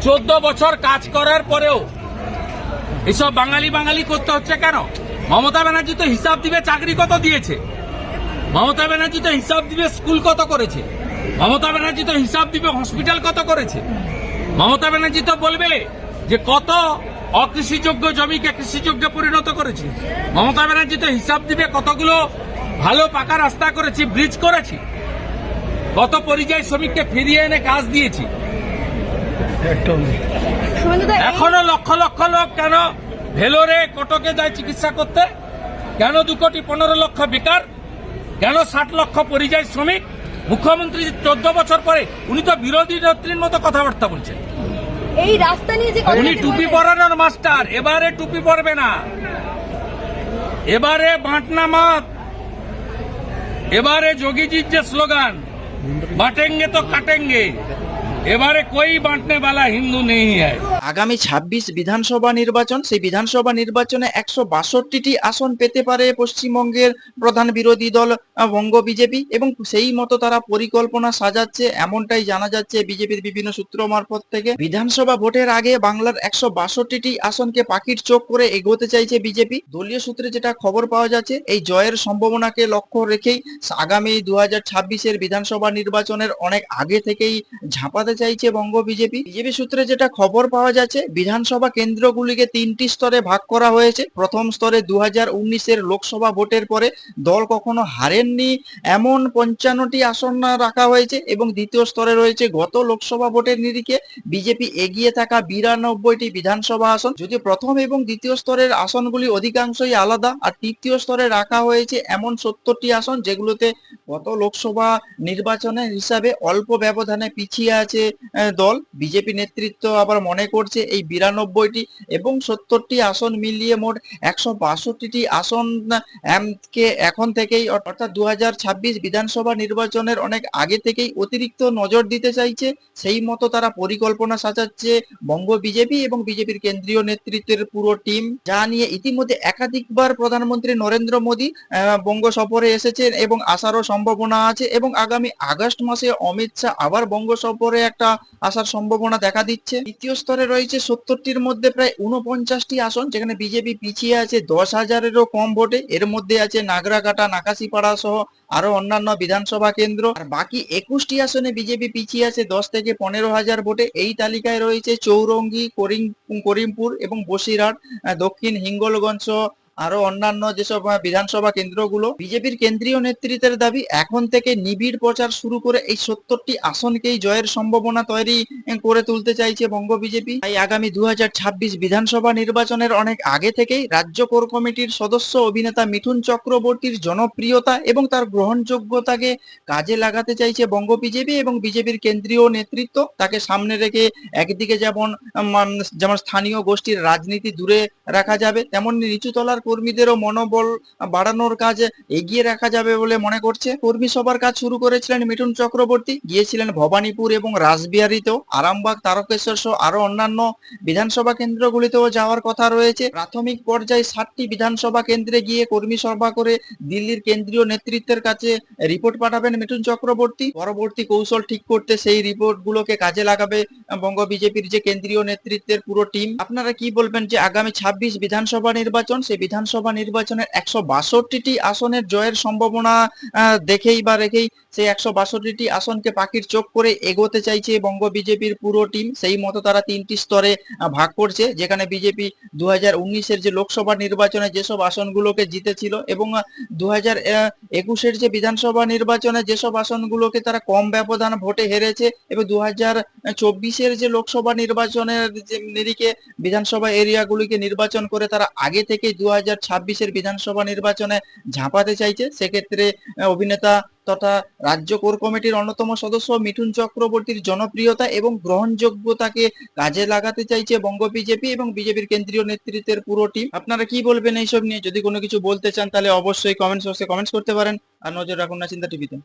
14 বছর কাজ করার পরেও এসব বাঙালি বাঙালি করতে হচ্ছে কেন? মমতা ব্যানার্জি তো হিসাব দিবে চাকরি কত দিয়েছে, মমতা ব্যানার্জি তো হিসাব দিবে স্কুল কত করেছে, মমতা ব্যানার্জি তো হিসাব দিবে হসপিটাল কত করেছে, মমতা ব্যানার্জি তো বলবে যে কত অকৃষিযোগ্য জমিকে কৃষিযোগ্যে পরিণত করেছি, মমতা ব্যানার্জি তো হিসাব দিবে কতগুলো ভালো পাকা রাস্তা করেছি, ব্রিজ করেছি, কত পরিযায়ী শ্রমিককে ফিরিয়ে এনে কাজ দিয়েছি। এখনো লক্ষ লক্ষ লোক কেন ভেলোরে কটকে যায় চিকিৎসা করতে? কেন 2,15,00,000 বেকার? কেন 60 লক্ষ পরিযায়ী শ্রমিক? মুখ্যমন্ত্রী 14 বছর পরে উনি তো বিরোধী নেত্রীর মতো কথাবার্তা বলছেন। এই রাস্তা নিয়ে যে উনি টুপি পরানোর মাস্টার, এবারে টুপি পরবে না, এবারে বাঁটনা মাত, এবারে যোগীজির যে স্লোগান বাটেঙ্গে তো কাটেঙ্গে, এবারে কোই বাঁটনে वाला হিন্দু নেই है। আগামী 26 বিধানসভা নির্বাচন, সেই বিধানসভা নির্বাচনে 162টি আসন পেতে পারে পশ্চিমবঙ্গের প্রধান বিরোধী দল বঙ্গ বিজেপি, এবং সেই মতো তারা পরিকল্পনা সাজাচ্ছে, এমনটাই জানা যাচ্ছে বিজেপির বিভিন্ন সূত্র মারফত থেকে। বিধানসভা ভোটের আগে বাংলার 162টি আসনকে পাখির চোখ করে এগোতে চাইছে বিজেপি। দলীয় সূত্রে যেটা খবর পাওয়া যাচ্ছে, এই জয়ের সম্ভাবনাকে লক্ষ্য রেখেই আগামী 2026-এর বিধানসভা নির্বাচনের অনেক আগে থেকেই ঝাঁপাতে চাইছে বঙ্গ বিজেপি। বিজেপি সূত্রে যেটা খবর পাওয়া যাচ্ছে, বিধানসভা কেন্দ্রগুলিকে 3টি স্তরে ভাগ করা হয়েছে। প্রথম স্তরে 2019-এর লোকসভা ভোটের পরে দল কখনো হারেননি এমন 55টি আসন রাখা হয়েছে, এবং দ্বিতীয় স্তরে রয়েছে গত লোকসভা ভোটের নিরিখে বিজেপি এগিয়ে থাকা 92টি বিধানসভা আসন। যদিও প্রথম এবং দ্বিতীয় স্তরের আসনগুলি অধিকাংশই আলাদা, আর তৃতীয় স্তরে রাখা হয়েছে এমন 70টি আসন যেগুলোতে গত লোকসভা নির্বাচনের হিসাবে অল্প ব্যবধানে পিছিয়ে আছে দল। বিজেপি নেতৃত্ব আবার মনে করছে এই 92টি এবং 70টি আসন মিলিয়ে মোট 162টি আসন কে এখন থেকেই, অর্থাৎ 2026 বিধানসভা নির্বাচনের অনেক আগে থেকেই অতিরিক্ত নজর দিতে চাইছে। সেই মতো তারা পরিকল্পনা সাজাচ্ছে বঙ্গ বিজেপি এবং বিজেপির কেন্দ্রীয় নেতৃত্বের পুরো টিম, যা নিয়ে ইতিমধ্যে একাধিকবার প্রধানমন্ত্রী নরেন্দ্র মোদী বঙ্গ সফরে এসেছেন এবং আসারও সম্ভাবনা আছে, এবং আগামী আগস্ট মাসে অমিত শাহ আবার বঙ্গ সফরে একটা আসার সম্ভাবনা দেখা দিচ্ছে। তৃতীয় স্তরে রয়েছে 70টির মধ্যে প্রায় 49টি আসন, যেখানে বিজেপি পিছিয়ে আছে 10,000-এরও কম ভোটে। এর মধ্যে আছে নাগরাকাটা, নাকাশিপাড়া সহ আরো অন্যান্য বিধানসভা কেন্দ্র। আর বাকি 21টি আসনে বিজেপি পিছিয়ে আছে 10 থেকে 15,000 ভোটে। এই তালিকায় রয়েছে চৌরঙ্গি, করিমপুর এবং বসিরহাট, দক্ষিণ হিঙ্গলগঞ্জ সহ আরো অন্যান্য যেসব বিধানসভা কেন্দ্রগুলো। বিজেপির কেন্দ্রীয় নেতৃত্বের দাবি, এখন থেকে নিবিড় প্রচার শুরু করে এই 70টি আসনকেই জয়ের সম্ভাবনা তৈরি করে তুলতে চাইছে বঙ্গ বিজেপি। তাই আগামী 2026 বিধানসভা নির্বাচনের অনেক আগে থেকেই রাজ্য কোর কমিটির সদস্য অভিনেতা মিঠুন চক্রবর্তীর জনপ্রিয়তা এবং তার গ্রহণযোগ্যতাকে কাজে লাগাতে চাইছে বঙ্গ বিজেপি এবং বিজেপির কেন্দ্রীয় নেতৃত্ব। তাকে সামনে রেখে একদিকে যেমন স্থানীয় গোষ্ঠীর রাজনীতি দূরে রাখা যাবে, তেমন নিচুতলার কর্মীদেরও মনোবল বাড়ানোর কাজ এগিয়ে রাখা যাবে বলে মনে করছে। কর্মী সভার কাজ শুরু করেছিলেন মিঠুন চক্রবর্তী, গিয়েছিলেন ভবানীপুর এবং রাসবিহারীতেও, আরামবাগ, তারকেশ্বর সহ আরো অন্যান্য বিধানসভা কেন্দ্রগুলিতেও যাওয়ার কথা রয়েছে। প্রাথমিক পর্যায়ে 7টি বিধানসভা কেন্দ্রে গিয়ে কর্মী সভা করে দিল্লির কেন্দ্রীয় নেতৃত্বের কাছে রিপোর্ট পাঠাবেন মিঠুন চক্রবর্তী। পরবর্তী কৌশল ঠিক করতে সেই রিপোর্ট গুলোকে কাজে লাগাবে বঙ্গ বিজেপির যে কেন্দ্রীয় নেতৃত্বের পুরো টিম। আপনারা কি বলবেন যে আগামী 26 বিধানসভা নির্বাচন, সেই বিধানসভা নির্বাচনের 162টি আসনের জয়ের সম্ভাবনা দেখেই বা রেখেই সেই 162টি আসনকে পাখির চোখ করে এগোতে চাইছে বঙ্গ বিজেপির পুরো টিম। সেই মতো তারা 3টি স্তরে ভাগ করছে, যেখানে বিজেপি 2019-এর যে লোকসভা নির্বাচনে যেসব আসনগুলোকে জিতেছিল এবং 2021-এর যে বিধানসভা নির্বাচনে যেসব আসনগুলোকে তারা কম ব্যবধান ভোটে হেরেছে, এবং 2024-এর যে লোকসভা নির্বাচনের যে নিরিখে বিধানসভা এরিয়াগুলিকে নির্বাচন করে তারা আগে থেকে 2026-এর বিধানসভা নির্বাচনে ঝাঁপাতে চাইছে। সেক্ষেত্রে অভিনেতা তথা রাজ্য কোর কমিটির অন্যতম সদস্য মিঠুন চক্রবর্তীর জনপ্রিয়তা এবং গ্রহণযোগ্যতাকে কাজে লাগাতে চাইছে বঙ্গ বিজেপি এবং বিজেপির কেন্দ্রীয় নেতৃত্বের পুরো টিম। আপনারা কি বলবেন এইসব নিয়ে? যদি কোনো কিছু বলতে চান তাহলে অবশ্যই কমেন্টস বক্সে কমেন্টস করতে পারেন, আর নজর রাখুন না চিন্তা টিভিতে।